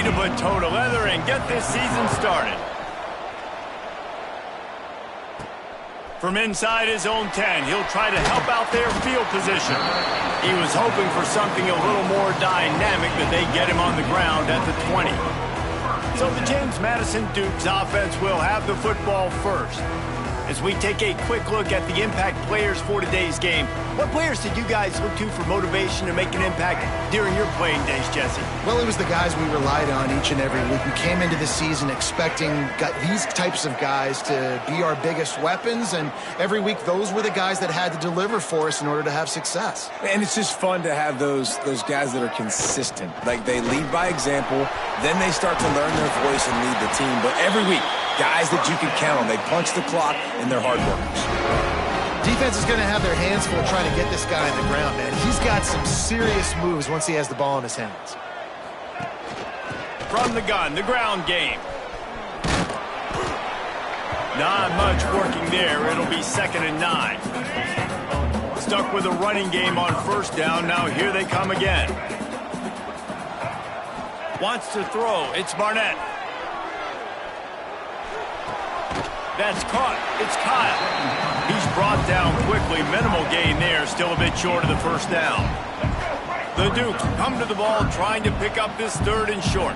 ready to put toe to leather and get this season started. From inside his own 10, he'll try to help out their field position. He was hoping for something a little more dynamic, but they get him on the ground at the 20. So the James Madison Dukes offense will have the football first. As we take a quick look at the impact players for today's game, what players did you guys look to for motivation to make an impact during your playing days, Jesse? Well, it was the guys we relied on each and every week. We came into the season expecting these types of guys to be our biggest weapons, and every week those were the guys that had to deliver for us in order to have success. And it's just fun to have those guys that are consistent. Like, they lead by example, then they start to learn their voice and lead the team. But every week, guys that you can count on. They punch the clock, and they're hard workers. Defense is going to have their hands full trying to get this guy on the ground, man. He's got some serious moves once he has the ball in his hands. From the gun, the ground game. Not much working there. It'll be 2nd and 9. Stuck with a running game on 1st down. Now here they come again. Wants to throw. It's Barnett. That's caught. It's Kyle. He's brought down quickly. Minimal gain there. Still a bit short of the 1st down. The Dukes come to the ball trying to pick up this 3rd and short.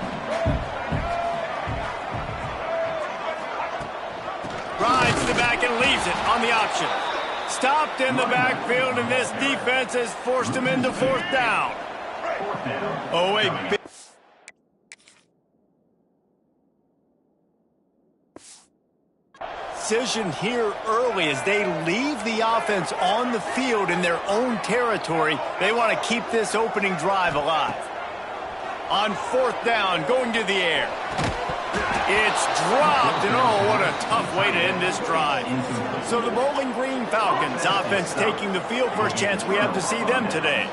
Rides the back and leaves it on the option. Stopped in the backfield, and this defense has forced him into 4th down. Oh, a big... decision here early as they leave the offense on the field in their own territory. They want to keep this opening drive alive. On 4th down, going to the air. It's dropped, and oh, what a tough way to end this drive. So the Bowling Green Falcons offense taking the field. First chance we have to see them today.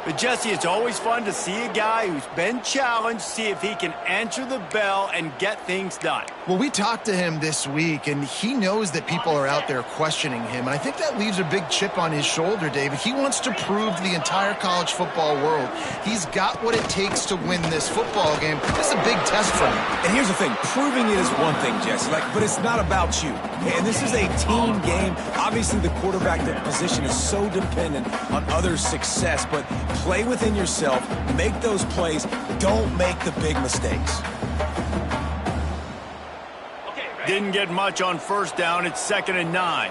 But, Jesse, it's always fun to see a guy who's been challenged, see if he can answer the bell and get things done. Well, we talked to him this week, and he knows that people are out there questioning him, and I think that leaves a big chip on his shoulder, David. He wants to prove to the entire college football world he's got what it takes to win this football game. This is a big test for him. And here's the thing. Proving it is one thing, Jesse, but it's not about you. And this is a team game. Obviously, the quarterback position is so dependent on others' success, but play within yourself, make those plays, don't make the big mistakes. Didn't get much on 1st down. It's 2nd and 9.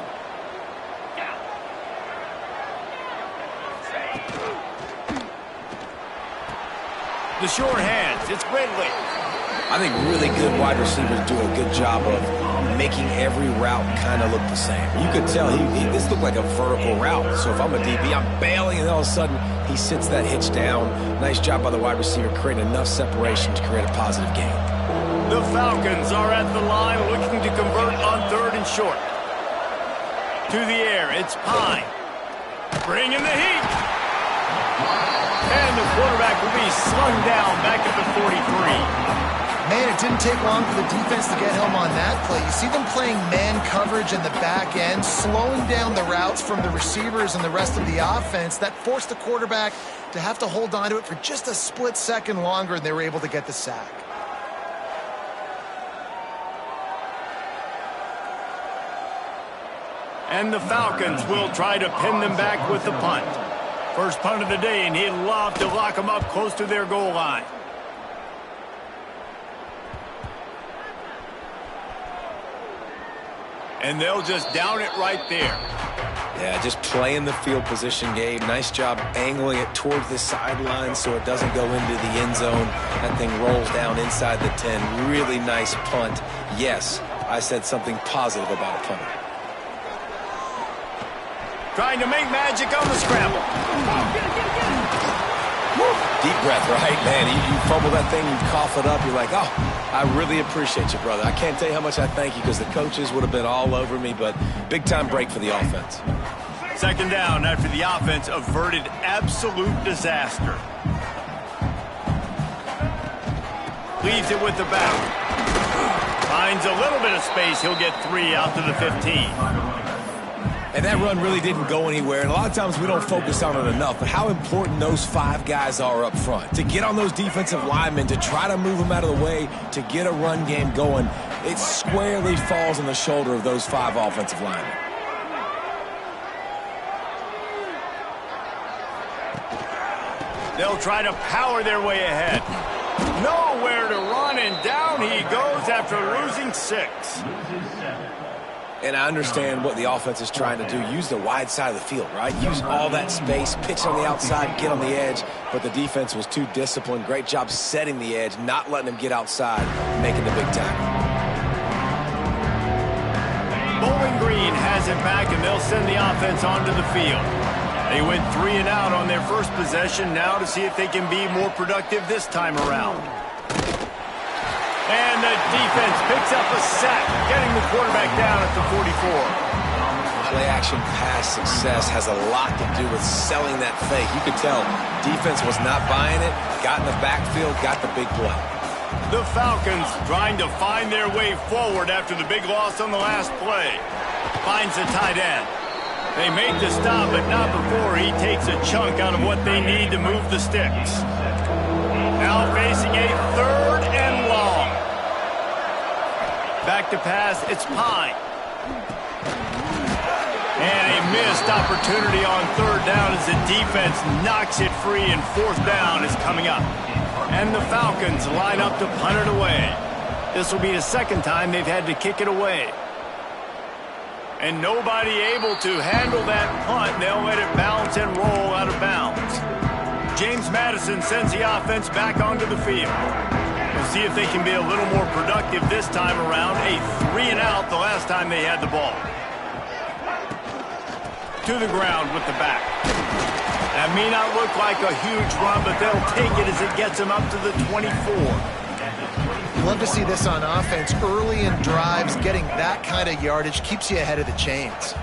The short hands. It's Ridley. I think really good wide receivers do a good job of making every route kind of look the same. You could tell this looked like a vertical route. So if I'm a DB, I'm bailing, and all of a sudden he sits that hitch down. Nice job by the wide receiver creating enough separation to create a positive gain. The Falcons are at the line looking to convert on 3rd and short. To the air, it's Pine. Bringing the heat. And the quarterback will be slung down back at the 43. Man, it didn't take long for the defense to get home on that play. You see them playing man coverage in the back end, slowing down the routes from the receivers and the rest of the offense. That forced the quarterback to have to hold on to it for just a split second longer, and they were able to get the sack. And the Falcons will try to pin them back with the punt. First punt of the day, and he'd love to lock them up close to their goal line. And they'll just down it right there. Yeah, just playing the field position game. Nice job angling it towards the sideline so it doesn't go into the end zone. That thing rolls down inside the 10. Really nice punt. Yes, I said something positive about a punt. Trying to make magic on the scramble. Deep breath, right? Man, you fumble that thing, you cough it up, you're like, oh, I really appreciate you, brother. I can't tell you how much I thank you because the coaches would have been all over me, but big-time break for the offense. 2nd down after the offense averted absolute disaster. Leaves it with the back. Finds a little bit of space. He'll get 3 out to the 15. And that run really didn't go anywhere. And a lot of times we don't focus on it enough. But how important those 5 guys are up front. To get on those defensive linemen, to try to move them out of the way, to get a run game going, it squarely falls on the shoulder of those 5 offensive linemen. They'll try to power their way ahead. Nowhere to run, and down he goes after losing 6. And I understand what the offense is trying to do. Use the wide side of the field, right? Use all that space, pitch on the outside, get on the edge. But the defense was too disciplined. Great job setting the edge, not letting him get outside, making the big tackle. Bowling Green has it back, and they'll send the offense onto the field. They went 3 and out on their first possession, now to see if they can be more productive this time around. And the defense picks up a sack, getting the quarterback down at the 44. Play-action pass success has a lot to do with selling that fake. You could tell defense was not buying it, got in the backfield, got the big play. The Falcons trying to find their way forward after the big loss on the last play. Finds the tight end. They make the stop, but not before he takes a chunk out of what they need to move the sticks. Now facing a 3rd and long. Back to pass, it's Pine. And a missed opportunity on 3rd down as the defense knocks it free, and 4th down is coming up. And the Falcons line up to punt it away. This will be the 2nd time they've had to kick it away. And nobody able to handle that punt. They'll let it bounce and roll out of bounds. James Madison sends the offense back onto the field. We'll see if they can be a little more productive this time around. A 3 and out the last time they had the ball. To the ground with the back. That may not look like a huge run, but they'll take it as it gets them up to the 24. Love to see this on offense. Early in drives, getting that kind of yardage keeps you ahead of the chains.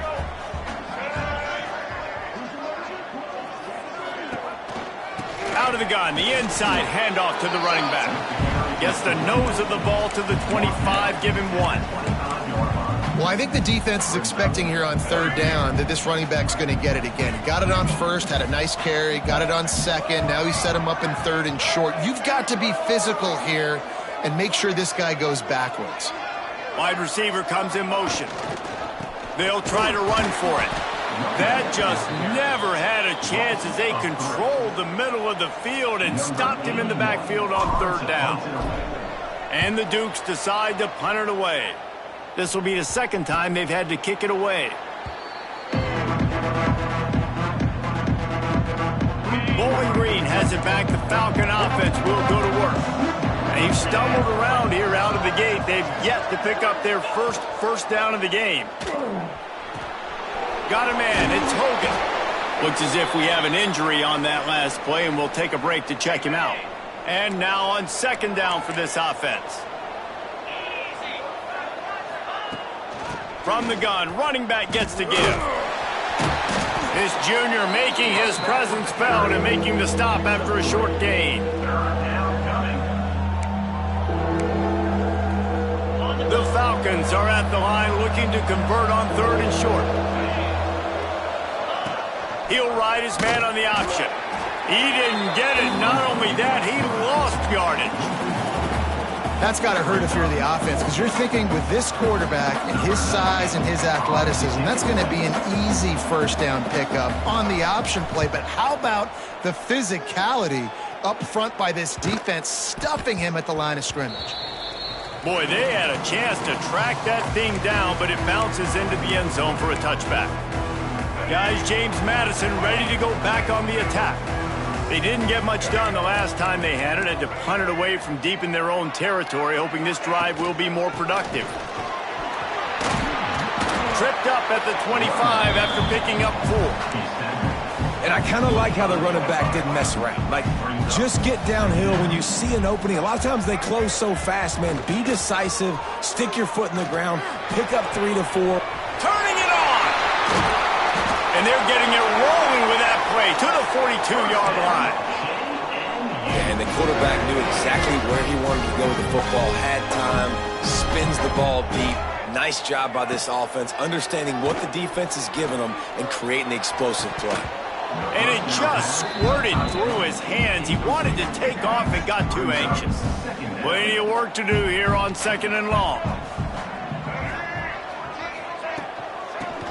Out of the gun, the inside handoff to the running back. Gets the nose of the ball to the 25, give him 1. Well, I think the defense is expecting here on 3rd down that this running back's going to get it again. He got it on 1st, had a nice carry, got it on 2nd. Now he set him up in 3rd and short. You've got to be physical here and make sure this guy goes backwards. Wide receiver comes in motion. They'll try to run for it. That just never had a chance as they controlled the middle of the field and stopped him in the backfield on 3rd down. And the Dukes decide to punt it away. This will be the 2nd time they've had to kick it away. Bowling Green has it back. The Falcon offense will go to work. They've stumbled around here out of the gate. They've yet to pick up their first down of the game. Got a man. It's Hogan. Looks as if we have an injury on that last play, and we'll take a break to check him out. And now on 2nd down for this offense. From the gun, running back gets to give. This junior making his presence felt and making the stop after a short gain. The Falcons are at the line looking to convert on 3rd and short. He'll ride his man on the option. He didn't get it. Not only that, he lost yardage. That's got to hurt if you're the offense, because you're thinking with this quarterback and his size and his athleticism, that's going to be an easy 1st down pickup on the option play. But how about the physicality up front by this defense, stuffing him at the line of scrimmage? Boy, they had a chance to track that thing down, but it bounces into the end zone for a touchback. Guys, James Madison ready to go back on the attack. They didn't get much done the last time they had it. Had to punt it away from deep in their own territory, hoping this drive will be more productive. Tripped up at the 25 after picking up 4. And I kind of like how the running back didn't mess around. Like, just get downhill when you see an opening. A lot of times they close so fast, man. Be decisive, stick your foot in the ground, pick up 3 to 4. Turning it on! And they're getting it rolling with that play to the 42-yard line. Yeah, and the quarterback knew exactly where he wanted to go with the football, had time, spins the ball deep, Nice job by this offense, understanding what the defense is giving them and creating the explosive play. And it just squirted through his hands. He wanted to take off and got too anxious. Plenty of work to do here on 2nd and long.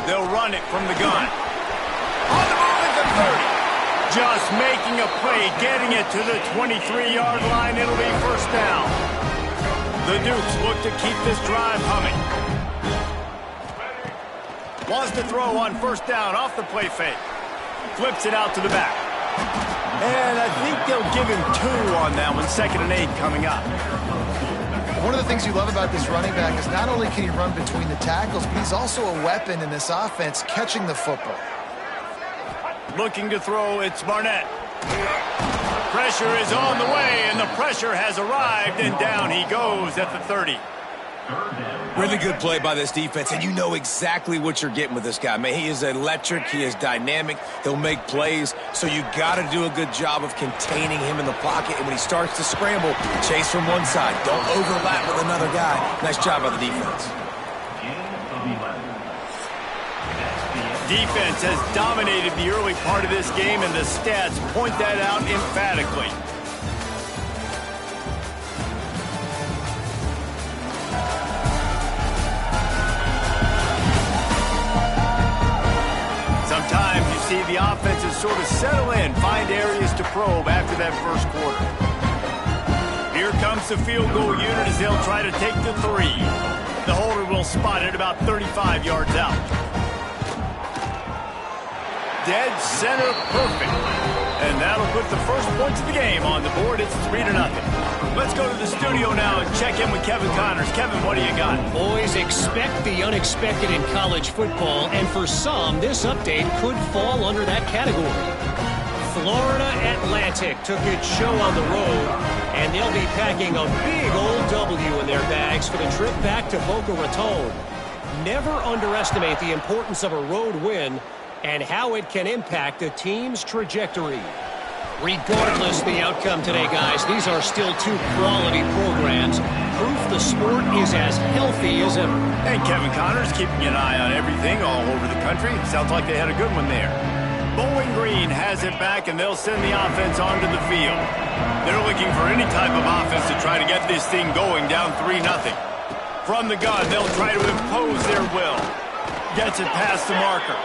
They'll run it from the gun. On the move at the 30. Just making a play, getting it to the 23-yard line. It'll be first down. The Dukes look to keep this drive humming. Wants to throw on first down off the play fake. Flips it out to the back. And I think they'll give him 2 on that one. 2nd and 8 coming up. One of the things you love about this running back is not only can he run between the tackles, but he's also a weapon in this offense catching the football. Looking to throw, it's Barnett. Pressure is on the way, and the pressure has arrived, and down he goes at the 30. Really good play by this defense, and you know exactly what you're getting with this guy. Man, he is electric. He is dynamic. He'll make plays, so you got to do a good job of containing him in the pocket. And when he starts to scramble, chase from one side. Don't overlap with another guy. Nice job by the defense. Defense has dominated the early part of this game, and the stats point that out emphatically. Sometimes you see the offenses sort of settle in, find areas to probe after that first quarter. Here comes the field goal unit as they'll try to take the 3. The holder will spot it about 35 yards out. Dead center perfect. And that'll put the first points of the game on the board. It's 3-0. Let's go to the studio now and check in with Kevin Connors. Kevin, what do you got? Boys, expect the unexpected in college football, and for some, this update could fall under that category. Florida Atlantic took its show on the road, and they'll be packing a big old W in their bags for the trip back to Boca Raton. Never underestimate the importance of a road win and how it can impact a team's trajectory. Regardless the outcome today, guys, these are still 2 quality programs. Proof the sport is as healthy as ever. And Kevin Connors keeping an eye on everything all over the country. Sounds like they had a good one there. Bowling Green has it back, and they'll send the offense onto the field. They're looking for any type of offense to try to get this thing going down 3-0. From the gun, they'll try to impose their will. Gets it past the marker.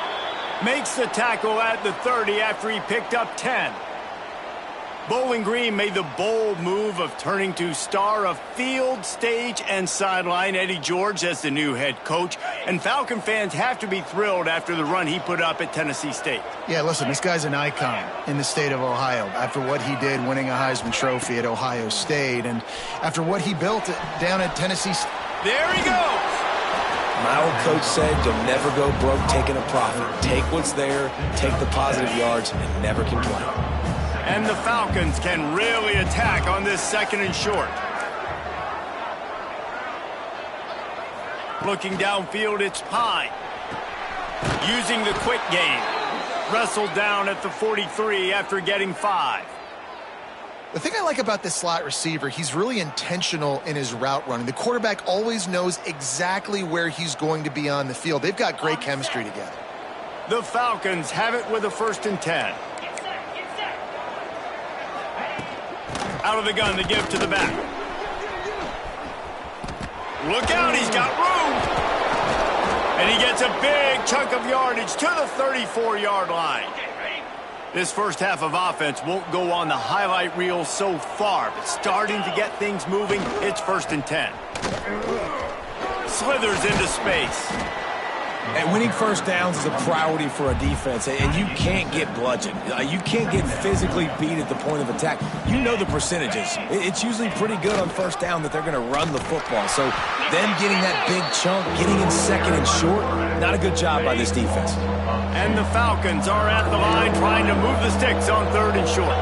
Makes the tackle at the 30 after he picked up 10. Bowling Green made the bold move of turning to star of field, stage, and sideline Eddie George as the new head coach. And Falcon fans have to be thrilled after the run he put up at Tennessee State. Yeah, listen, this guy's an icon in the state of Ohio after what he did winning a Heisman Trophy at Ohio State and after what he built down at Tennessee State. There he goes. My old coach said you'll never go broke taking a profit. Take what's there, take the positive yards, and never complain. And the Falcons can really attack on this 2nd and short. Looking downfield, it's Pine. Using the quick game. Wrestled down at the 43 after getting 5. The thing I like about this slot receiver, he's really intentional in his route running. The quarterback always knows exactly where he's going to be on the field. They've got great chemistry together. The Falcons have it with a 1st and 10. Out of the gun to give to the back. Look out, he's got room. And he gets a big chunk of yardage to the 34-yard line. This first half of offense won't go on the highlight reel so far, but starting to get things moving, it's 1st and 10. Slithers into space. And winning first downs is a priority for a defense, and you can't get bludgeoned. You can't get physically beat at the point of attack. You know the percentages. It's usually pretty good on first down that they're going to run the football. So them getting that big chunk, getting in 2nd and short, not a good job by this defense. And the Falcons are at the line trying to move the sticks on 3rd and short.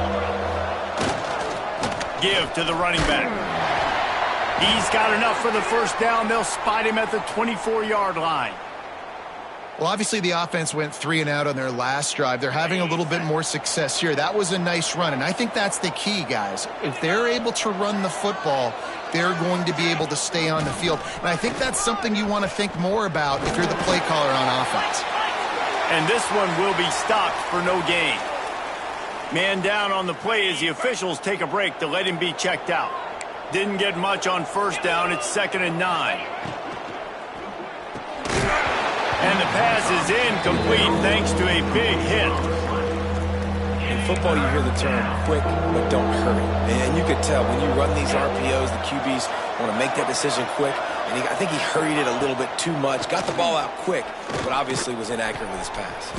Give to the running back. He's got enough for the first down. They'll spot him at the 24-yard line. Well, obviously the offense went 3 and out on their last drive. They're having a little bit more success here. That was a nice run, and I think that's the key, guys. If they're able to run the football, they're going to be able to stay on the field. And I think that's something you want to think more about if you're the play caller on offense. And this one will be stopped for no gain. Man down on the play as the officials take a break to let him be checked out. Didn't get much on first down. It's 2nd and 9. And the pass is incomplete thanks to a big hit. In football, you hear the term quick, but don't hurry. And you could tell when you run these RPOs, the QBs want to make that decision quick. And I think he hurried it a little bit too much. Got the ball out quick, but obviously was inaccurate with his pass.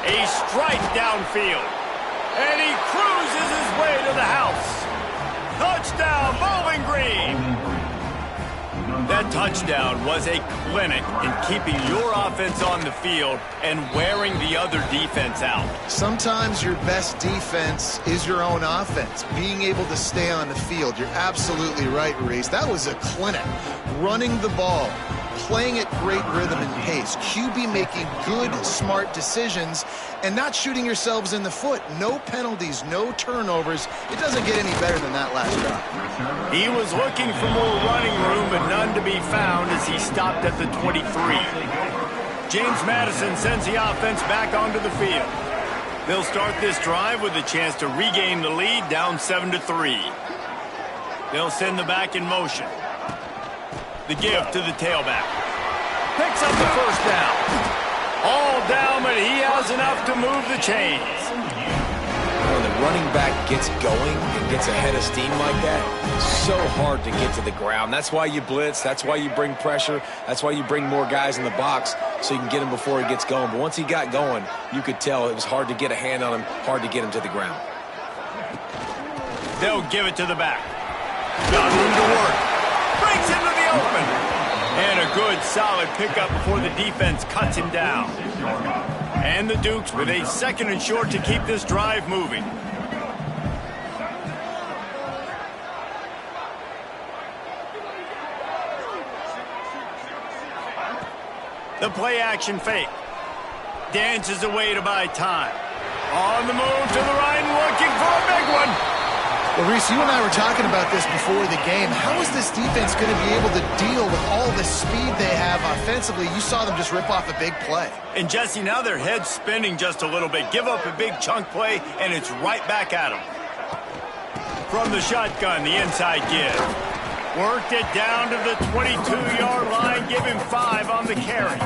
A strike downfield. And he cruises his way to the house. Touchdown, Bowling Green. That touchdown was a clinic in keeping your offense on the field and wearing the other defense out. Sometimes your best defense is your own offense, being able to stay on the field. You're absolutely right, Reese. That was a clinic. Running the ball, playing at great rhythm and pace. QB making good, smart decisions and not shooting yourselves in the foot. No penalties, no turnovers. It doesn't get any better than that last drive. He was looking for more running room, but none to be found as he stopped at the 23. James Madison sends the offense back onto the field. They'll start this drive with a chance to regain the lead, down 7-3. They'll send the back in motion. The give to the tailback. Picks up the first down. All down, but he has enough to move the chains. When the running back gets going and gets a head of steam like that, it's so hard to get to the ground. That's why you blitz. That's why you bring pressure. That's why you bring more guys in the box so you can get him before he gets going. But once he got going, you could tell it was hard to get a hand on him, hard to get him to the ground. They'll give it to the back. Got room to work. Breaks into the open. And a good, solid pickup before the defense cuts him down. And the Dukes with a 2nd and short to keep this drive moving. The play action fake. Dances away to buy time. On the move to the right, looking for a big one. Well, Reese, you and I were talking about this before the game. How is this defense going to be able to deal with all the speed they have offensively? You saw them just rip off a big play. And, Jesse, now their head's spinning just a little bit. Give up a big chunk play, and it's right back at them. From the shotgun, the inside give. Worked it down to the 22-yard line. Give him 5 on the carry.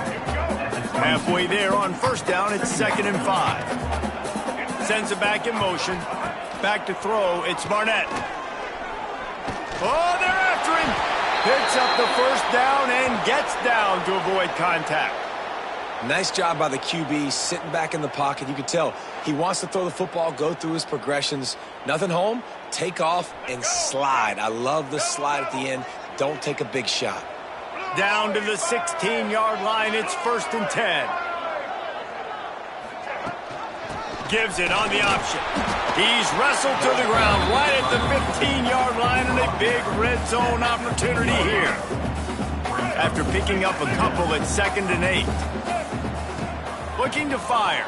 Halfway there on first down, it's 2nd and 5. Sends it back in motion. Back to throw, it's Barnett. Oh, they're after him. Picks up the first down and gets down to avoid contact. Nice job by the QB, sitting back in the pocket. You could tell he wants to throw the football, go through his progressions. Nothing home, take off and slide. I love the slide at the end. Don't take a big shot. Down to the 16-yard line, it's 1st and 10. Gives it on the option. He's wrestled to the ground right at the 15-yard line and a big red zone opportunity here. After picking up a couple at 2nd and 8. Looking to fire.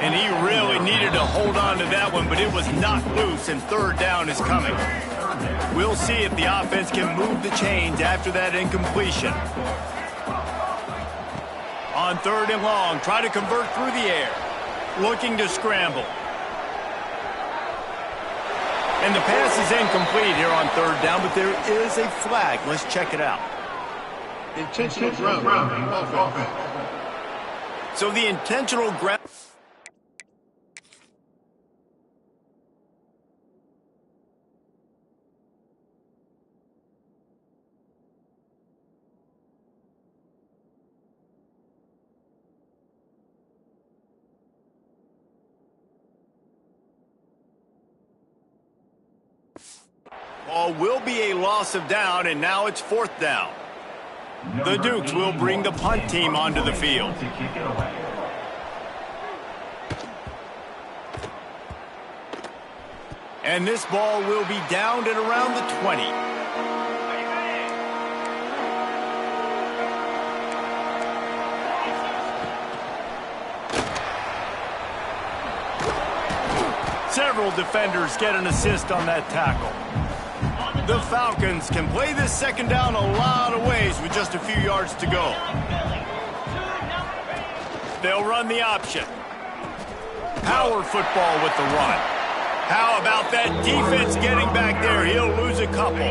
And he really needed to hold on to that one, but it was knocked loose and 3rd down is coming. We'll see if the offense can move the chains after that incompletion. On 3rd and long, try to convert through the air. Looking to scramble. And the pass is incomplete here on 3rd down, but there is a flag. Let's check it out. Intentional grounding offense. So the intentional ground. Will be a loss of down, and now it's 4th down. The Dukes will bring the punt team onto the field. And this ball will be downed at around the 20. Several defenders get an assist on that tackle. The Falcons can play this second down a lot of ways with just a few yards to go. They'll run the option. Power football with the run. How about that defense getting back there? He'll lose a couple.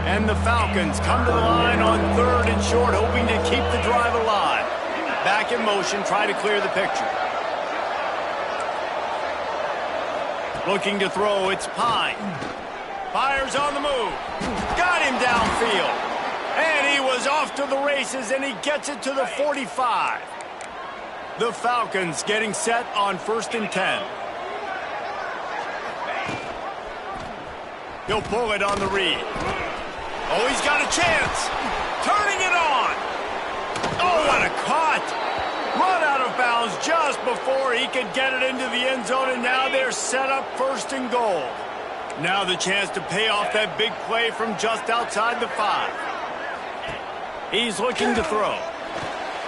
And the Falcons come to the line on 3rd and short, hoping to keep the drive alive. Back in motion, try to clear the picture. Looking to throw, it's Pine. Fires on the move. Got him downfield. And he was off to the races, and he gets it to the 45. The Falcons getting set on 1st and 10. He'll pull it on the read. Oh, he's got a chance. Turning it on. Oh, what a cut. Run out of bounds just before he could get it into the end zone, and now they're set up 1st and goal. Now the chance to pay off that big play from just outside the 5. He's looking to throw.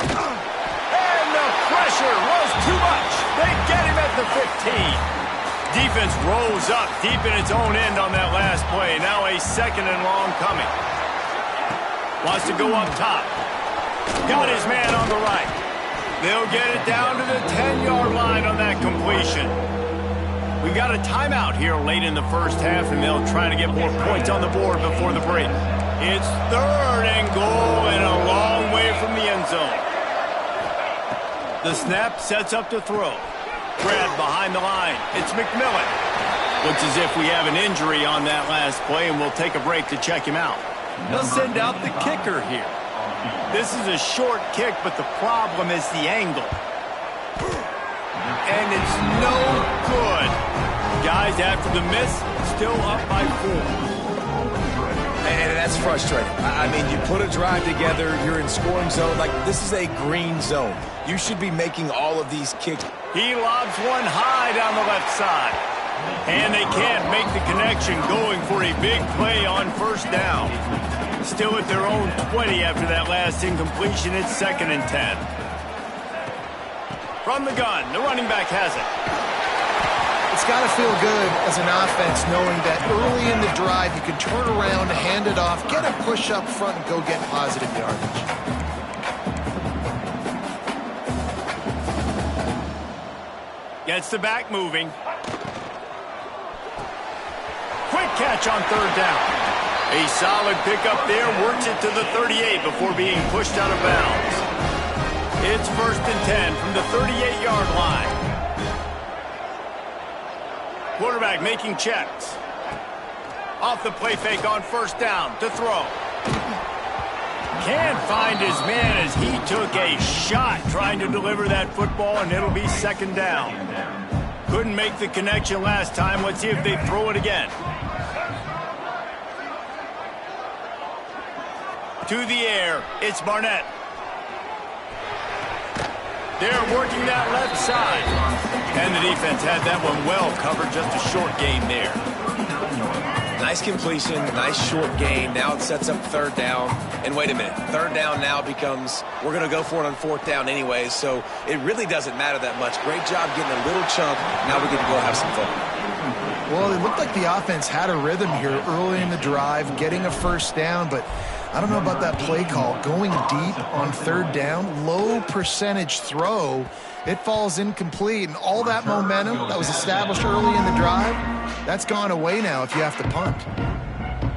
And the pressure was too much. They get him at the 15. Defense rolls up deep in its own end on that last play. Now a 2nd and long coming. Wants to go up top. Got his man on the right. They'll get it down to the 10-yard line on that completion. We've got a timeout here late in the first half, and they'll try to get more points on the board before the break. It's 3rd and goal and a long way from the end zone. The snap sets up to throw. Grabbed behind the line. It's McMillan. Looks as if we have an injury on that last play, and we'll take a break to check him out. They'll send out the kicker here. This is a short kick, but the problem is the angle. And it's no good. Guys, after the miss, still up by 4. And that's frustrating. I mean, you put a drive together, you're in scoring zone. Like, this is a green zone. You should be making all of these kicks. He lobs one high down the left side. And they can't make the connection, going for a big play on 1st down. Still at their own 20 after that last incompletion. It's 2nd and 10. From the gun, the running back has it. It's got to feel good as an offense knowing that early in the drive you can turn around, hand it off, get a push up front, and go get positive yardage. Gets the back moving. Quick catch on 3rd down. A solid pickup there, works it to the 38 before being pushed out of bounds. It's 1st and 10 from the 38-yard line. Quarterback making checks. Off the play fake on 1st down to throw. Can't find his man as he took a shot trying to deliver that football, and it'll be 2nd down. Couldn't make the connection last time. Let's see if they throw it again. To the air, it's Barnett. They're working that left side. And the defense had that one well covered, just a short gain there. Nice completion, nice short gain. Now it sets up 3rd down. And wait a minute, 3rd down now becomes, we're going to go for it on 4th down anyways, so it really doesn't matter that much. Great job getting a little chunk. Now we get to go have some fun. Well, it looked like the offense had a rhythm here early in the drive, getting a 1st down, but I don't know about that play call. Going deep on 3rd down, low percentage throw, it falls incomplete, and all that momentum that was established early in the drive, that's gone away now if you have to punt.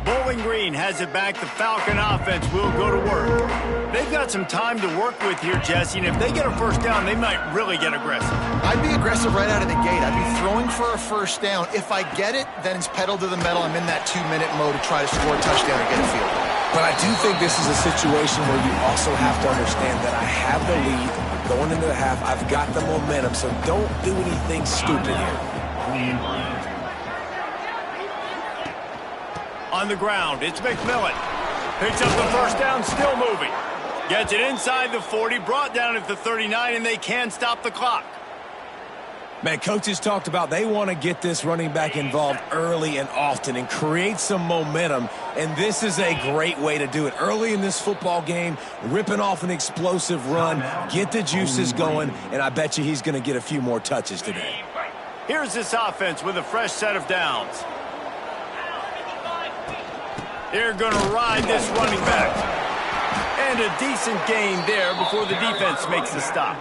Bowling Green has it back. The Falcon offense will go to work. They've got some time to work with here, Jesse, and if they get a 1st down, they might really get aggressive. I'd be aggressive right out of the gate. I'd be throwing for a 1st down. If I get it, then it's pedal to the metal. I'm in that 2-minute mode to try to score a touchdown or get a field goal. But I do think this is a situation where you also have to understand that I have the lead going into the half. I've got the momentum, so don't do anything stupid here. On the ground, it's McMillan. Picks up the 1st down, still moving. Gets it inside the 40, brought down at the 39, and they can stop the clock. Man, coaches talked about they want to get this running back involved early and often and create some momentum, and this is a great way to do it. Early in this football game, ripping off an explosive run, get the juices going, and I bet you he's going to get a few more touches today. Here's this offense with a fresh set of downs. They're going to ride this running back. And a decent gain there before the defense makes the stop.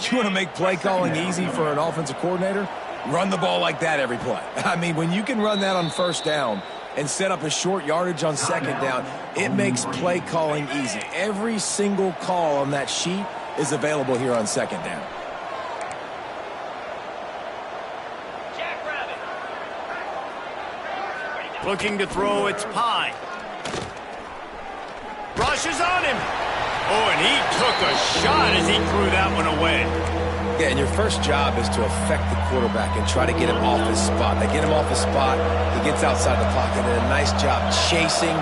You want to make play calling easy for an offensive coordinator? Run the ball like that every play. I mean, when you can run that on first down and set up a short yardage on second down, it makes play calling easy. Every single call on that sheet is available here on second down. Looking to throw, it's Pine. Rushes on him. Oh, and he took a shot as he threw that one away. Yeah, and your first job is to affect the quarterback and try to get him off his spot. They get him off his spot, he gets outside the pocket, and a nice job chasing,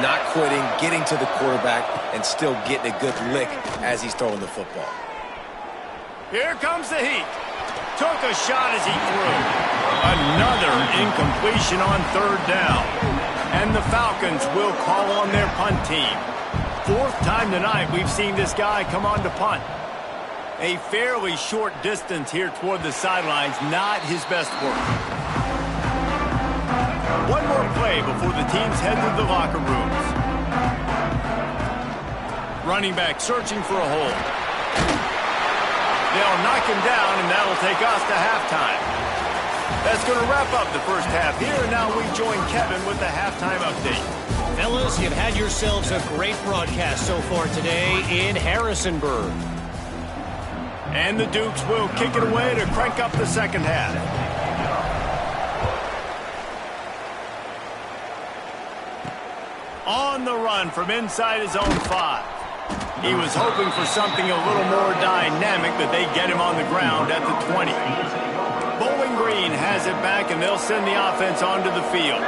not quitting, getting to the quarterback, and still getting a good lick as he's throwing the football. Here comes the heat. Took a shot as he threw. Another incompletion on third down. And the Falcons will call on their punt team. Fourth time tonight we've seen this guy come on to punt. A fairly short distance here toward the sidelines, not his best work. One more play before the teams head to the locker rooms. Running back searching for a hole. They'll knock him down, and that'll take us to halftime. That's going to wrap up the first half here, and now we join Kevin with the halftime update. Fellas, you've had yourselves a great broadcast so far today in Harrisonburg. And the Dukes will kick it away to crank up the second half. On the run from inside his own 5. He was hoping for something a little more dynamic, but they get him on the ground at the 20. Bowling Green has it back, and they'll send the offense onto the field.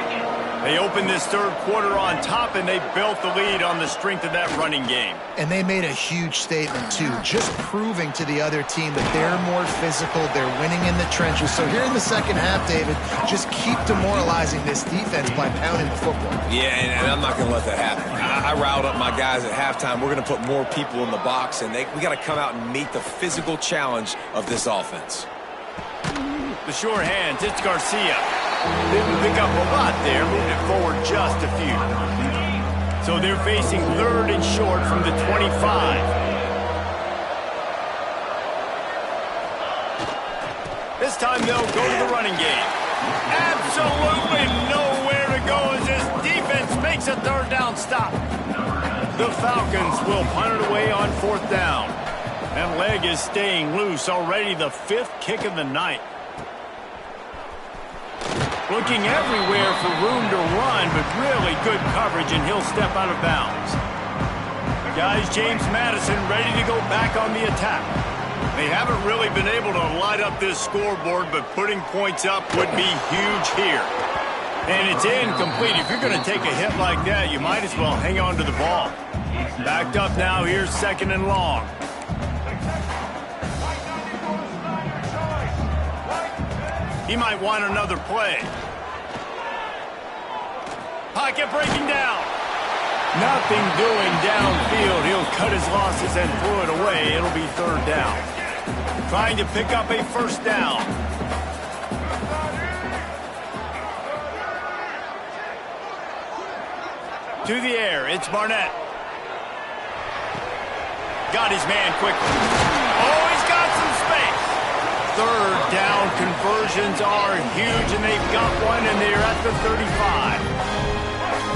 They opened this third quarter on top, and they built the lead on the strength of that running game. And they made a huge statement, too, just proving to the other team that they're more physical, they're winning in the trenches. So here in the second half, David, just keep demoralizing this defense by pounding the football. Yeah, and I'm not going to let that happen. I riled up my guys at halftime. We're going to put more people in the box, and we got to come out and meet the physical challenge of this offense. The sure hands, it's Garcia. Didn't pick up a lot there, moved it forward just a few. So they're facing third and short from the 25. This time they'll go to the running game. Absolutely nowhere to go as this defense makes a third down stop. The Falcons will punt it away on fourth down. That leg is staying loose, already the 5th kick of the night. Looking everywhere for room to run, but really good coverage, and he'll step out of bounds. Guys, James Madison ready to go back on the attack. They haven't really been able to light up this scoreboard, but putting points up would be huge here. And it's incomplete. If you're going to take a hit like that, you might as well hang on to the ball. Backed up now, here's second and long. He might want another play. Pocket breaking down. Nothing doing downfield. He'll cut his losses and throw it away. It'll be third down. Trying to pick up a first down. To the air, it's Barnett. Got his man quickly. Oh, he's got some space. Third down conversions are huge, and they've got one, and they're at the 35.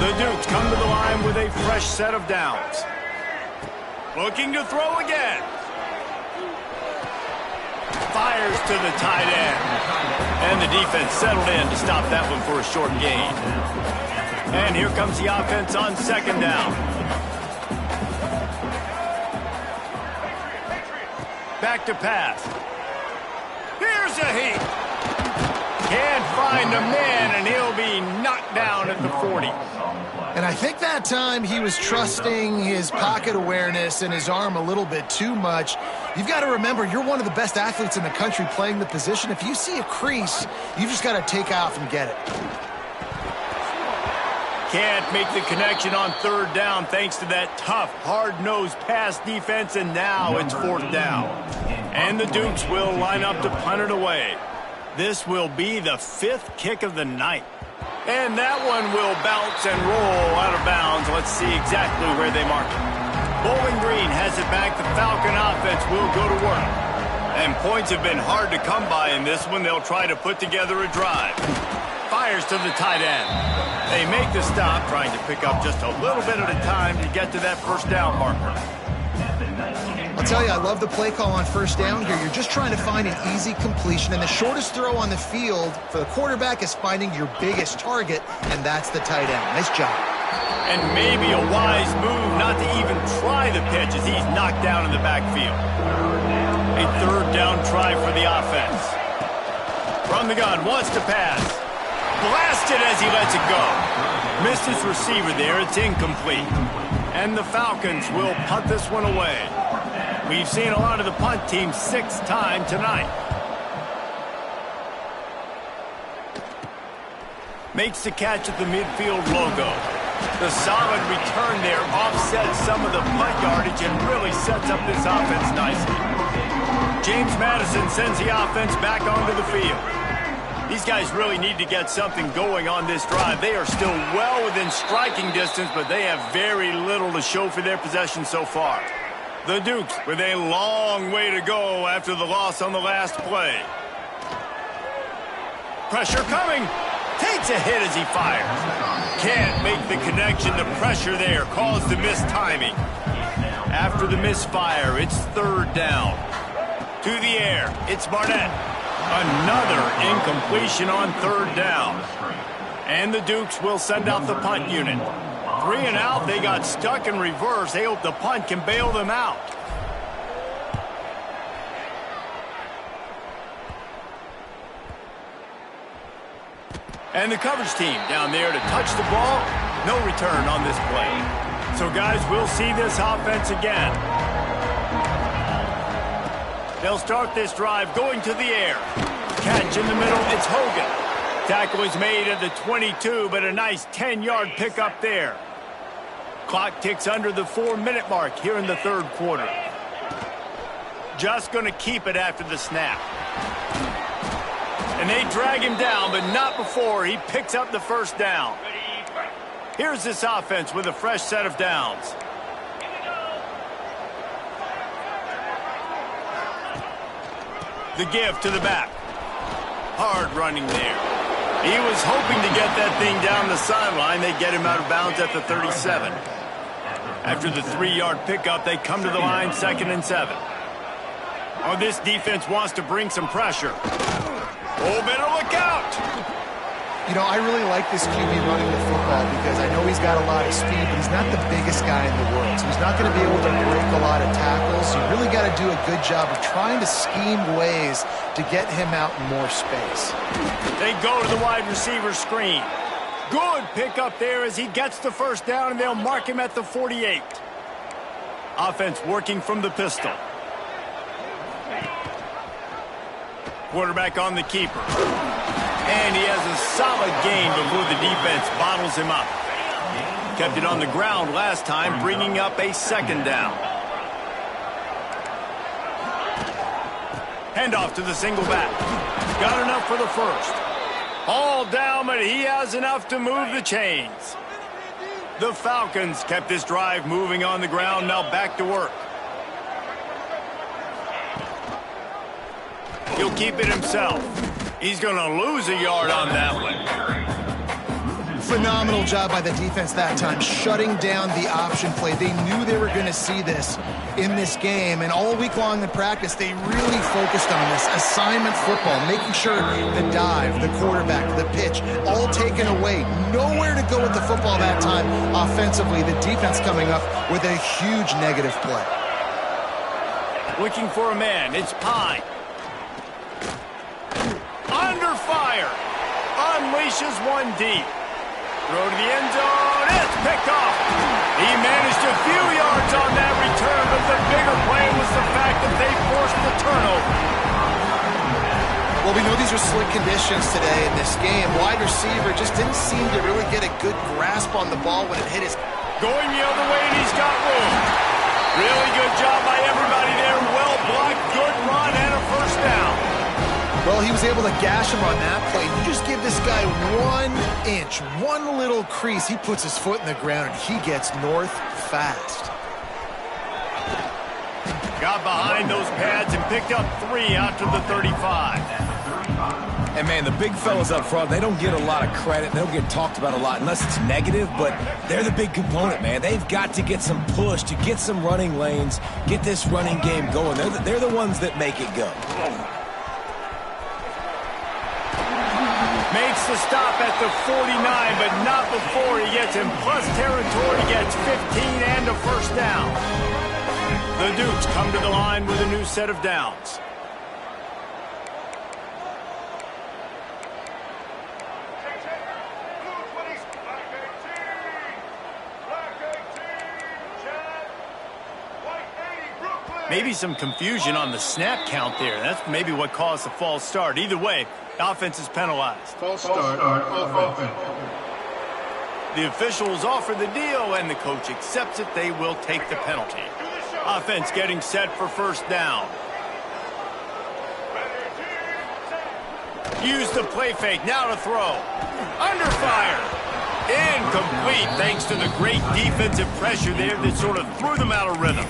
The Dukes come to the line with a fresh set of downs. Looking to throw again. Fires to the tight end. And the defense settled in to stop that one for a short gain. And here comes the offense on second down. Back to pass. Here's a heat. Can't find a man, and he'll be knocked down at the 40. And I think that time he was trusting his pocket awareness and his arm a little bit too much. You've got to remember, you're one of the best athletes in the country playing the position. If you see a crease, you just got to take off and get it. Can't make the connection on third down thanks to that tough, hard-nosed pass defense, and now it's fourth down. And the Dukes will line up to punt it away. This will be the 5th kick of the night. And that one will bounce and roll out of bounds. Let's see exactly where they mark it. Bowling Green has it back. The Falcon offense will go to work. And points have been hard to come by in this one. They'll try to put together a drive. Fires to the tight end. They make the stop, trying to pick up just a little bit at a time to get to that first down marker. I'll tell you, I love the play call on first down here. You're just trying to find an easy completion, and the shortest throw on the field for the quarterback is finding your biggest target, and that's the tight end. Nice job. And maybe a wise move not to even try the pitch as he's knocked down in the backfield. A third down try for the offense. From the gun, wants to pass. Blasted as he lets it go. Missed his receiver there. It's incomplete. And the Falcons will punt this one away. We've seen a lot of the punt team 6 times tonight. Makes the catch at the midfield logo. The solid return there offsets some of the punt yardage and really sets up this offense nicely. James Madison sends the offense back onto the field. These guys really need to get something going on this drive. They are still well within striking distance, but they have very little to show for their possession so far. The Dukes with a long way to go after the loss on the last play. Pressure coming. Takes a hit as he fires. Can't make the connection. The pressure there caused the mistiming. After the misfire, it's third down. To the air, it's Barnett. Another incompletion on third down. And the Dukes will send out the punt unit. 3 and out, they got stuck in reverse. They hope the punt can bail them out. And the coverage team down there to touch the ball. No return on this play. So, guys, we'll see this offense again. They'll start this drive going to the air. Catch in the middle, it's Hogan. Tackle is made at the 22, but a nice 10-yard pickup there. Clock ticks under the 4-minute mark here in the third quarter. Just going to keep it after the snap. And they drag him down, but not before he picks up the first down. Here's this offense with a fresh set of downs. The give to the back. Hard running there. He was hoping to get that thing down the sideline. They get him out of bounds at the 37. After the 3-yard pickup, they come to the line, 2nd and 7. Oh, this defense wants to bring some pressure. Oh, better look out! You know, I really like this QB running the football because I know he's got a lot of speed, but he's not the biggest guy in the world. So he's not going to be able to break a lot of tackles. You really got to do a good job of trying to scheme ways to get him out in more space. They go to the wide receiver screen. Good pickup there as he gets the first down, and they'll mark him at the 48. Offense working from the pistol. Quarterback on the keeper. And he has a solid gain before the defense bottles him up. Kept it on the ground last time, bringing up a 2nd down. Handoff to the single back. Got enough for the first. All down, but he has enough to move the chains. The Falcons kept this drive moving on the ground, now back to work. He'll keep it himself. He's going to lose a yard on that one. Phenomenal job by the defense that time, shutting down the option play. They knew they were going to see this in this game, and all week long in practice, they really focused on this assignment football, making sure the dive, the quarterback, the pitch, all taken away. Nowhere to go with the football that time offensively. The defense coming up with a huge negative play. Looking for a man. It's Pine. Under fire. Unleashes one deep. Throw to the end zone. It's picked off. He managed a few yards on that return, but the bigger play was the fact that they forced the turnover. Well, we know these are slick conditions today in this game. Wide receiver just didn't seem to really get a good grasp on the ball when it hit his... Going the other way, and he's got room. Really good job by everybody there. Well blocked, good run, and a first down. Well, he was able to gash him on that play. You just give this guy 1 inch, one little crease. He puts his foot in the ground, and he gets north fast. Got behind those pads and picked up 3 out to the 35. And, man, the big fellas up front, they don't get a lot of credit. They don't get talked about a lot unless it's negative, but they're the big component, man. They've got to get some push, to get some running lanes, get this running game going. They're the ones that make it go. Makes the stop at the 49, but not before he gets in plus territory, gets 15 and a first down. The Dukes come to the line with a new set of downs. Maybe some confusion on the snap count there. That's maybe what caused the false start. Either way, offense is penalized. False start, offense. The officials offer the deal, and the coach accepts it. They will take the penalty. Offense getting set for first down. Use the play fake. Now to throw. Under fire. Incomplete thanks to the great defensive pressure there that sort of threw them out of rhythm.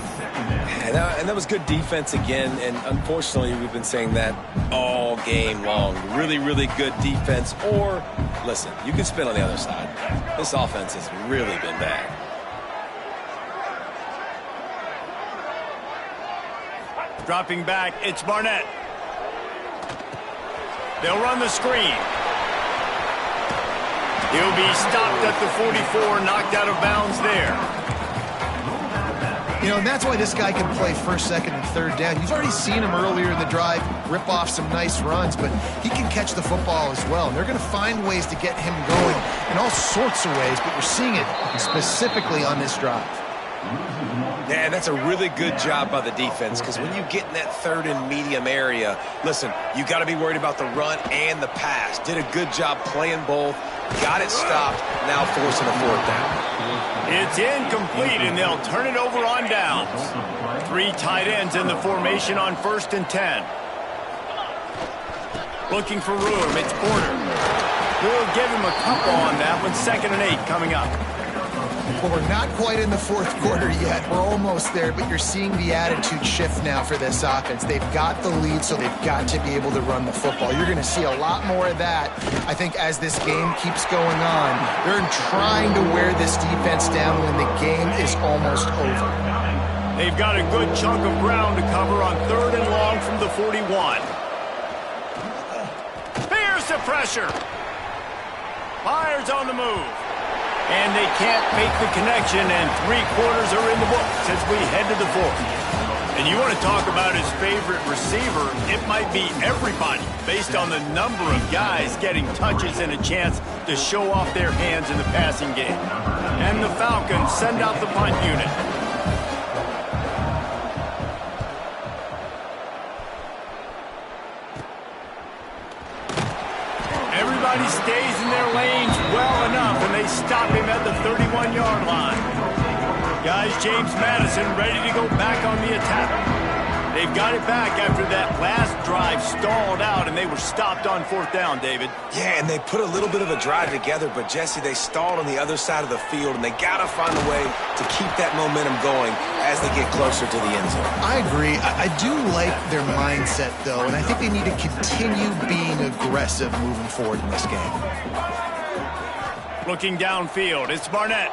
And that was good defense again, and unfortunately we've been saying that all game long. Really, really good defense, or, listen, you can spin on the other side. This offense has really been bad. Dropping back, it's Barnett. They'll run the screen. He'll be stopped at the 44, knocked out of bounds there. You know, and that's why this guy can play first, second, and third down. You've already seen him earlier in the drive rip off some nice runs, but he can catch the football as well. And they're going to find ways to get him going in all sorts of ways, but you're seeing it specifically on this drive. Yeah, that's a really good job by the defense, because when you get in that third and medium area, listen, you got to be worried about the run and the pass. Did a good job playing both, got it stopped, now forcing a fourth down. It's incomplete, and they'll turn it over on downs. 3 tight ends in the formation on 1st and 10. Looking for room, it's Porter. We'll give him a couple on that one. 2nd and 8 coming up. Well, we're not quite in the 4th quarter yet. We're almost there, but you're seeing the attitude shift now for this offense. They've got the lead, so they've got to be able to run the football. You're going to see a lot more of that, I think, as this game keeps going on. They're trying to wear this defense down when the game is almost over. They've got a good chunk of ground to cover on 3rd and long from the 41. Here's the pressure. Fires on the move. And they can't make the connection, and 3 quarters are in the books as we head to the 4th. And you want to talk about his favorite receiver, it might be everybody based on the number of guys getting touches and a chance to show off their hands in the passing game. And the Falcons send out the punt unit. Everybody stays in their lanes well enough, and they stop him at the 31-yard line. Guys, James Madison ready to go back on the attack. They've got it back after that last drive stalled out, and they were stopped on 4th down, David. Yeah, and they put a little bit of a drive together, but, Jesse, they stalled on the other side of the field, and they got to find a way to keep that momentum going as they get closer to the end zone. I agree. I do like their mindset, though, and I think they need to continue being aggressive moving forward in this game. Looking downfield, it's Barnett.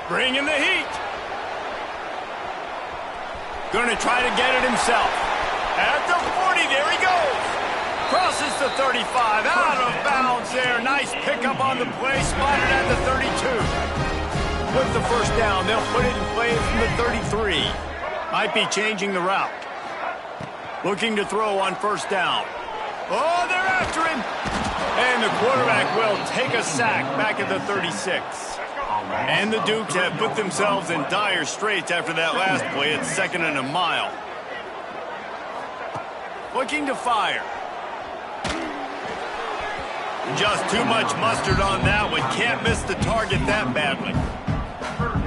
Bringing the heat. Going to try to get it himself. At the 40, there he goes. Crosses the 35, out of bounds there. Nice pickup on the play, spotted at the 32. With the first down, they'll put it in play from the 33. Might be changing the route. Looking to throw on 1st down. Oh, they're after him. And the quarterback will take a sack back at the 36. And the Dukes have put themselves in dire straits after that last play. It's 2nd and a mile. Looking to fire. Just too much mustard on that one. Can't miss the target that badly.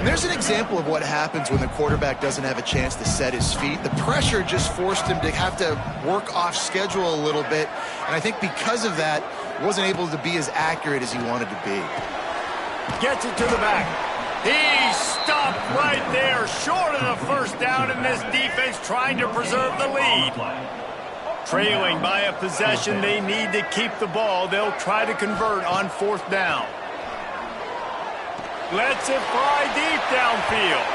And there's an example of what happens when the quarterback doesn't have a chance to set his feet. The pressure just forced him to have to work off schedule a little bit. And I think because of that, he wasn't able to be as accurate as he wanted to be. Gets it to the back. He stopped right there, short of the first down, and this defense trying to preserve the lead. Trailing by a possession, they need to keep the ball. They'll try to convert on fourth down. Lets it fly deep downfield.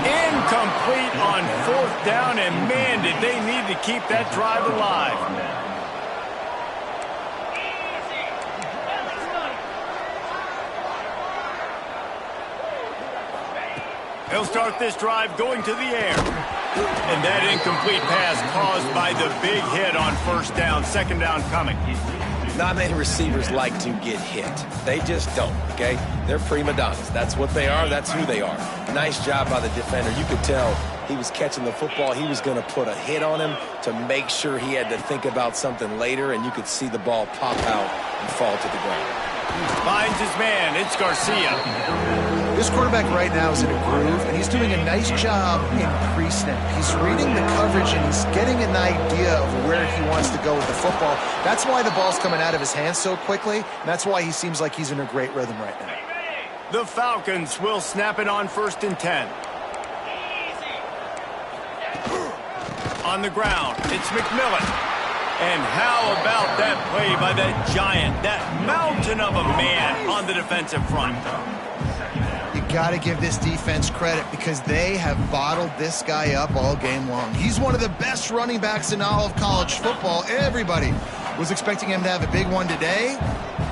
Incomplete on fourth down, and man, did they need to keep that drive alive. He'll start this drive going to the air. And that incomplete pass caused by the big hit on first down. Second down coming. Not many receivers like to get hit. They just don't, okay? They're prima donnas. That's what they are. That's who they are. Nice job by the defender. You could tell he was catching the football. He was going to put a hit on him to make sure he had to think about something later, and you could see the ball pop out and fall to the ground. Finds his man. It's Garcia. This quarterback right now is in a groove, and he's doing a nice job in pre-snap. He's reading the coverage, and he's getting an idea of where he wants to go with the football. That's why the ball's coming out of his hands so quickly, and that's why he seems like he's in a great rhythm right now. The Falcons will snap it on 1st and 10. On the ground, it's McMillan. And how about that play by that giant, that mountain of a man on the defensive front? You got to give this defense credit because they have bottled this guy up all game long. He's one of the best running backs in all of college football. Everybody was expecting him to have a big one today.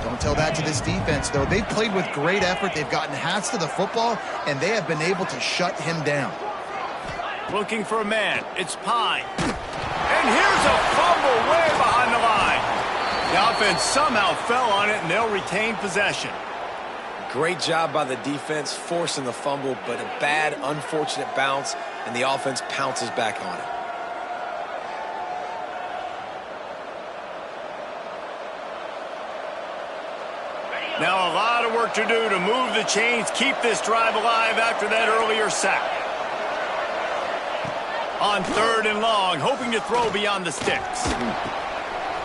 Don't tell that to this defense, though. They've played with great effort. They've gotten hats to the football, and they have been able to shut him down. Looking for a man. It's Pine. And here's a fumble way behind the line. The offense somehow fell on it, and they'll retain possession. Great job by the defense forcing the fumble, but a bad, unfortunate bounce, and the offense pounces back on it. Now a lot of work to do to move the chains, keep this drive alive after that earlier sack. On 3rd and long, hoping to throw beyond the sticks.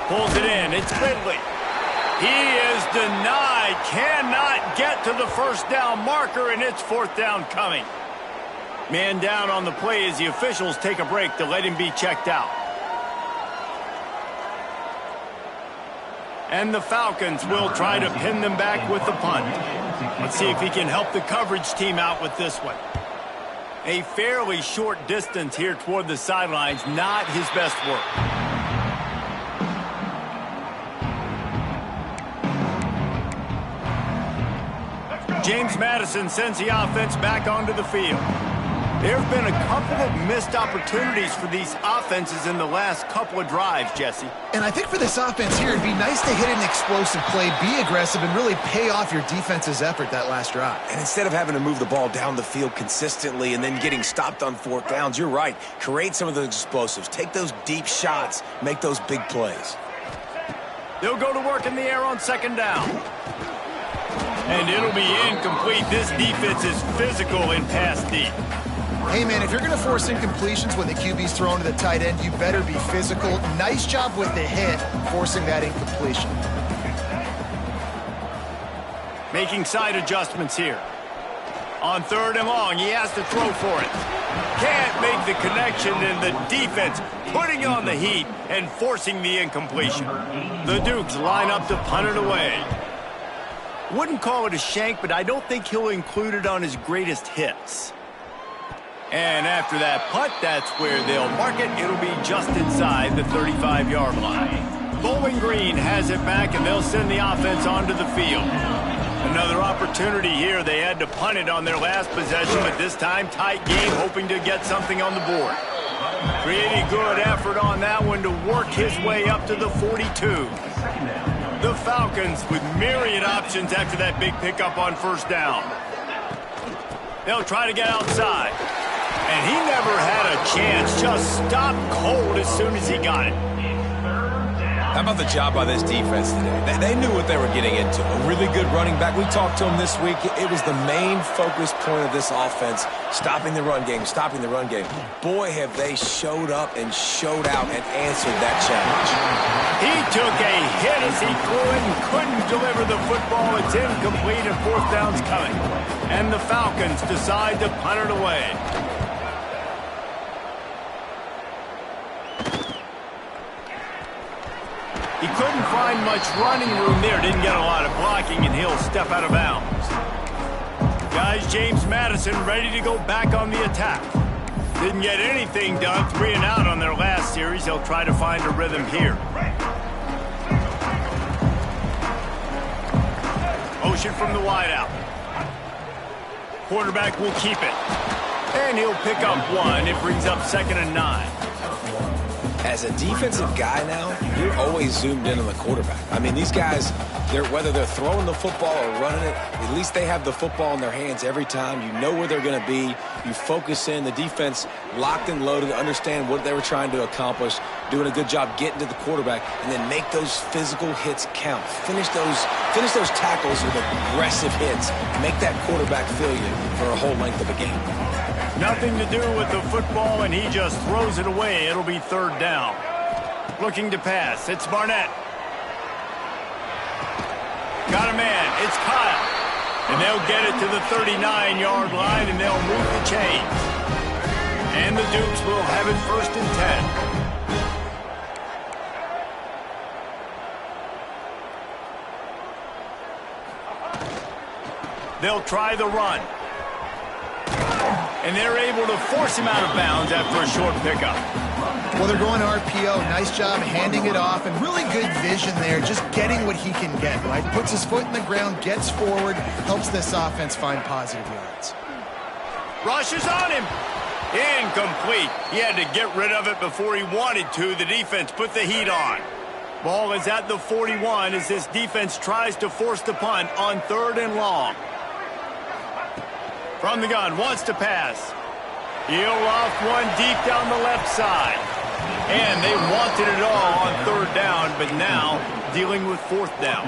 Pulls it in. It's Ridley. He is denied. Cannot get to the first down marker, and it's 4th down coming. Man down on the play as the officials take a break to let him be checked out. And the Falcons will try to pin them back with the punt. Let's see if he can help the coverage team out with this one. A fairly short distance here toward the sidelines, not his best work. James Madison sends the offense back onto the field. There have been a couple of missed opportunities for these offenses in the last couple of drives, Jesse. And I think for this offense here, it'd be nice to hit an explosive play, be aggressive, and really pay off your defense's effort that last drive. And instead of having to move the ball down the field consistently and then getting stopped on 4th downs, you're right. Create some of those explosives. Take those deep shots. Make those big plays. They'll go to work in the air on 2nd down. And it'll be incomplete. This defense is physical in pass deep. Hey, man, if you're going to force incompletions when the QB's thrown to the tight end, you better be physical. Nice job with the hit, forcing that incompletion. Making side adjustments here. On 3rd and long, he has to throw for it. Can't make the connection, and the defense putting on the heat and forcing the incompletion. The Dukes line up to punt it away. Wouldn't call it a shank, but I don't think he'll include it on his greatest hits. And after that punt, that's where they'll mark it. It'll be just inside the 35-yard line. Bowling Green has it back, and they'll send the offense onto the field. Another opportunity here. They had to punt it on their last possession, but this time tight game, hoping to get something on the board. Pretty good effort on that one to work his way up to the 42. The Falcons with myriad options after that big pickup on 1st down. They'll try to get outside. And he never had a chance. Just stopped cold as soon as he got it. How about the job by this defense today? They knew what they were getting into. A really good running back. We talked to him this week. It was the main focus point of this offense, stopping the run game, stopping the run game. Boy, have they showed up and showed out and answered that challenge. He took a hit as he threw it and couldn't deliver the football. It's incomplete and fourth down's coming. And the Falcons decide to punt it away. He couldn't find much running room there. Didn't get a lot of blocking, and he'll step out of bounds. Guys, James Madison ready to go back on the attack. Didn't get anything done. 3 and out on their last series. They'll try to find a rhythm here. Motion from the wideout. Quarterback will keep it. And he'll pick up 1. It brings up 2nd and 9. As a defensive guy now, you're always zoomed in on the quarterback. I mean, these guys, whether they're throwing the football or running it, at least they have the football in their hands every time. You know where they're going to be. You focus in. The defense locked and loaded, understand what they were trying to accomplish, doing a good job getting to the quarterback, and then make those physical hits count. Finish those tackles with aggressive hits. Make that quarterback feel you for a whole length of a game. Nothing to do with the football, and he just throws it away. It'll be 3rd down. Looking to pass. It's Barnett. Got a man. It's Kyle. And they'll get it to the 39-yard line, and they'll move the chains. And the Dukes will have it 1st and 10. They'll try the run. And they're able to force him out of bounds after a short pickup. Well, they're going RPO. Nice job handing it off, and really good vision there, just getting what he can get, right? Puts his foot in the ground, gets forward, helps this offense find positive yards. Rushes on him. Incomplete. He had to get rid of it before he wanted to. The defense put the heat on. Ball is at the 41 as this defense tries to force the punt on 3rd and long. From the gun, wants to pass. He'll off one deep down the left side. And they wanted it all on 3rd down, but now dealing with 4th down.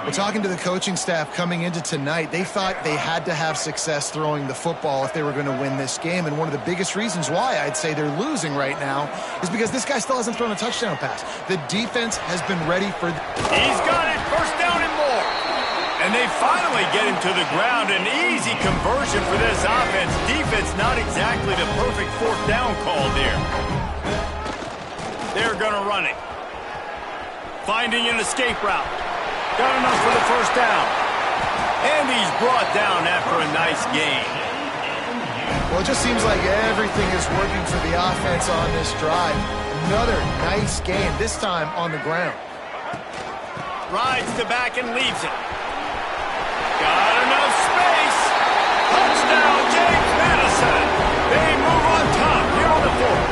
We're talking to the coaching staff coming into tonight. They thought they had to have success throwing the football if they were going to win this game. And one of the biggest reasons why I'd say they're losing right now is because this guy still hasn't thrown a touchdown pass. The defense has been ready for... He's got it. 1st down and more. And they finally get him to the ground. An easy conversion for this offense. Defense not exactly the perfect 4th down call there. They're going to run it. Finding an escape route. Got enough for the 1st down. And he's brought down after a nice gain. Well, it just seems like everything is working for the offense on this drive. Another nice game, this time on the ground. Rides the back and leaves it. Got enough space. Touchdown, James Madison. They move on top here on the 4th.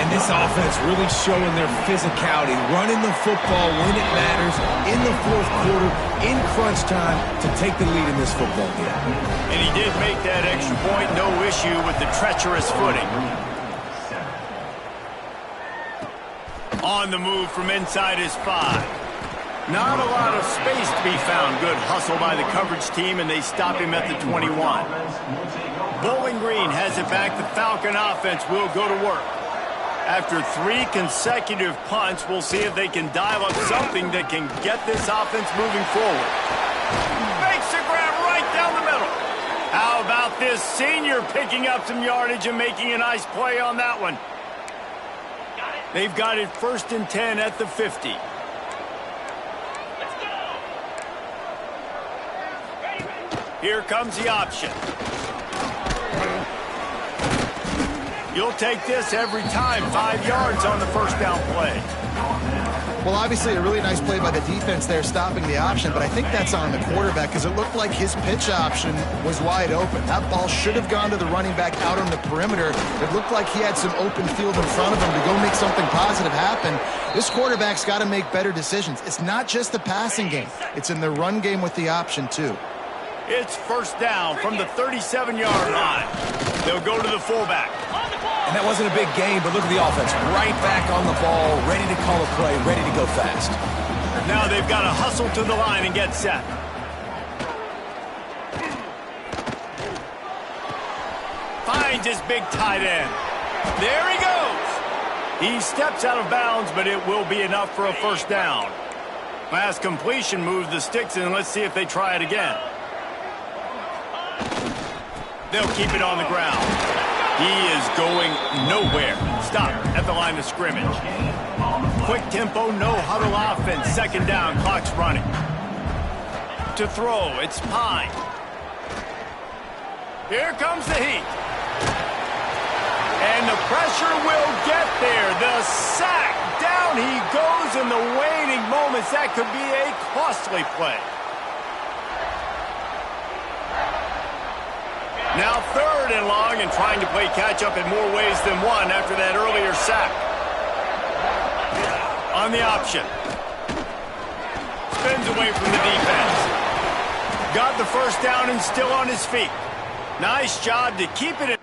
And this offense really showing their physicality, running the football when it matters, in the 4th quarter, in crunch time, to take the lead in this football game. And he did make that extra point, no issue with the treacherous footing. On the move from inside his 5. Not a lot of space to be found. Good hustle by the coverage team, and they stop him at the 21. Bowling Green has it back. The Falcon offense will go to work. After 3 consecutive punts, we'll see if they can dial up something that can get this offense moving forward. Makes a grab right down the middle. How about this senior picking up some yardage and making a nice play on that one? They've got it 1st and 10 at the 50. Here comes the option. You'll take this every time. 5 yards on the 1st down play. Well, obviously a really nice play by the defense there stopping the option, but I think that's on the quarterback because it looked like his pitch option was wide open. That ball should have gone to the running back out on the perimeter. It looked like he had some open field in front of him to go make something positive happen. This quarterback's got to make better decisions. It's not just the passing game. It's in the run game with the option, too. It's first down from the 37-yard line. They'll go to the fullback. And that wasn't a big game, but look at the offense. Right back on the ball, ready to call a play, ready to go fast. Now they've got to hustle to the line and get set. Finds his big tight end. There he goes. He steps out of bounds, but it will be enough for a first down. Last completion moves the sticks in. Let's see if they try it again. They'll keep it on the ground. He is going nowhere. Stop at the line of scrimmage. Quick tempo, no huddle offense. Second down, clock's running. To throw, it's Pine. Here comes the heat. And the pressure will get there. The sack. Down he goes in the waning moments. That could be a costly play. Now third and long and trying to play catch-up in more ways than one after that earlier sack. On the option. Spins away from the defense. Got the first down and still on his feet. Nice job to keep it in.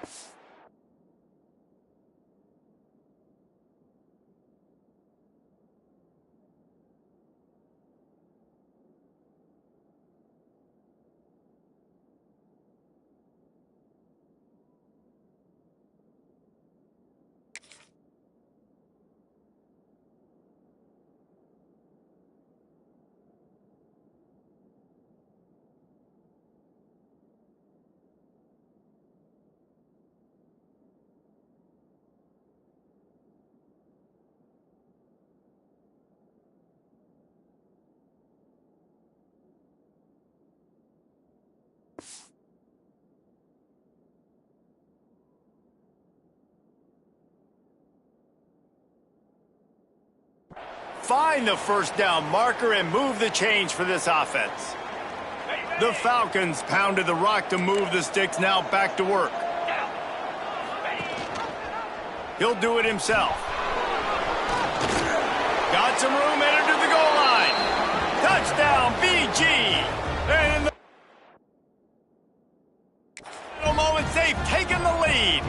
Find the first down marker and move the change for this offense. The Falcons pounded the rock to move the sticks, now back to work. He'll do it himself. Got some room, entered to the goal line. Touchdown, BG. And in the moments, they've taken the lead.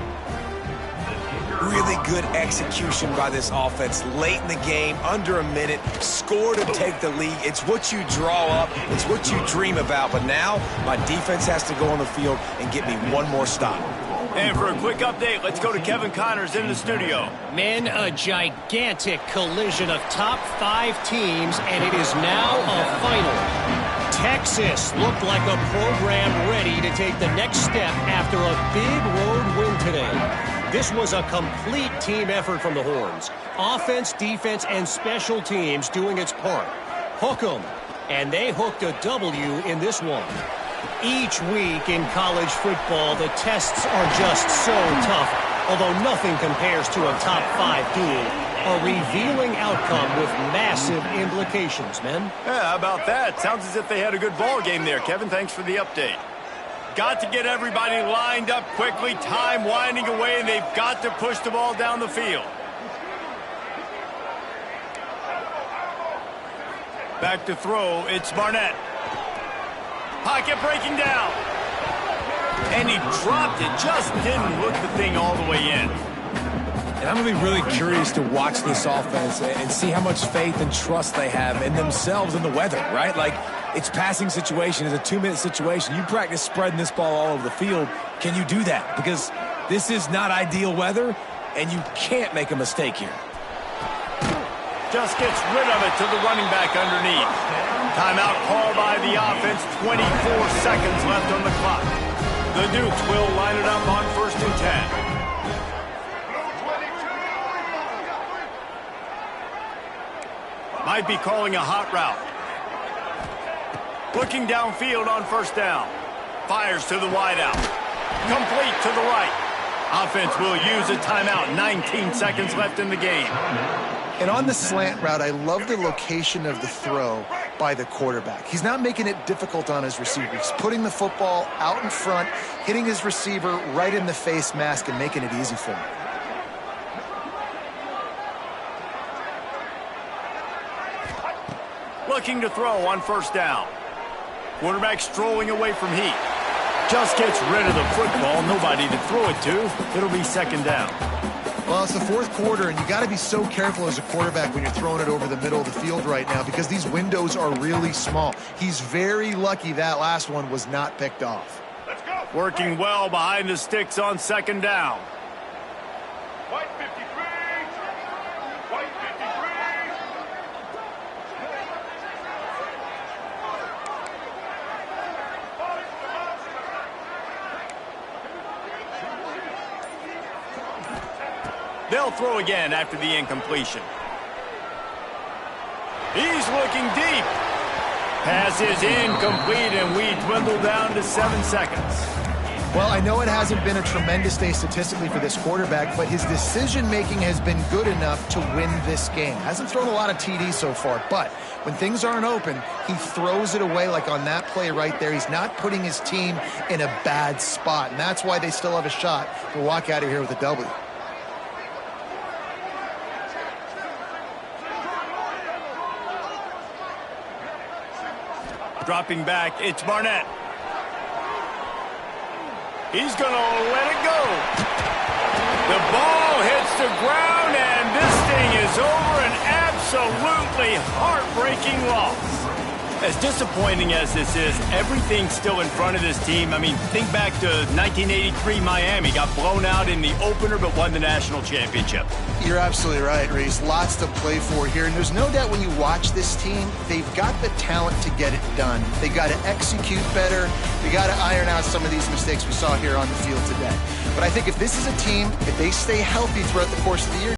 Really good execution by this offense late in the game, under a minute, score to take the lead. It's what you draw up, it's what you dream about, but now my defense has to go on the field and get me one more stop. And for a quick update, let's go to Kevin Connors in the studio. Men, a gigantic collision of top 5 teams, and it is now a final. Texas looked like a program ready to take the next step after a big road win today. This was a complete team effort from the Horns. Offense, defense, and special teams doing its part. Hook 'em. And they hooked a W in this one. Each week in college football, the tests are just so tough. Although nothing compares to a top 5 duel. A revealing outcome with massive implications, men. Yeah, how about that? Sounds as if they had a good ball game there. Kevin, thanks for the update. Got to get everybody lined up quickly, time winding away, and they've got to push the ball down the field. Back to throw, it's Barnett. Pocket breaking down. And he dropped it, just didn't look the thing all the way in. And I'm going to be really curious to watch this offense and see how much faith and trust they have in themselves and the weather, right? Like, it's passing situation, it's a 2-minute situation. You practice spreading this ball all over the field. Can you do that? Because this is not ideal weather, and you can't make a mistake here. Just gets rid of it to the running back underneath. Timeout call by the offense, 24 seconds left on the clock. The Dukes will line it up on 1st and 10. Might be calling a hot route. Looking downfield on 1st down. Fires to the wideout. Complete to the right. Offense will use a timeout. 19 seconds left in the game. And on the slant route, I love the location of the throw by the quarterback. He's not making it difficult on his receiver. He's putting the football out in front, hitting his receiver right in the face mask and making it easy for him. Looking to throw on 1st down. Quarterback strolling away from heat. Just gets rid of the football. Nobody to throw it to. It'll be second down. Well, it's the fourth quarter, and you got to be so careful as a quarterback when you're throwing it over the middle of the field right now because these windows are really small. He's very lucky that last one was not picked off. Let's go. Working well behind the sticks on second down. White 53. White 53. They'll throw again after the incompletion. He's looking deep. Pass is incomplete, and we dwindle down to 7 seconds. Well, I know it hasn't been a tremendous day statistically for this quarterback, but his decision-making has been good enough to win this game. Hasn't thrown a lot of TDs so far, but when things aren't open, he throws it away like on that play right there. He's not putting his team in a bad spot, and that's why they still have a shot to walk out of here with a W. Dropping back, it's Barnett. He's going to let it go. The ball hits the ground, and this thing is over. An absolutely heartbreaking loss. As disappointing as this is, everything's still in front of this team. I mean, think back to 1983 Miami. Got blown out in the opener, but won the national championship. You're absolutely right, Reese. Lots to play for here. And there's no doubt when you watch this team, they've got the talent to get it done. They got to execute better. They got to iron out some of these mistakes we saw here on the field today. But I think if this is a team, if they stay healthy throughout the course of the year,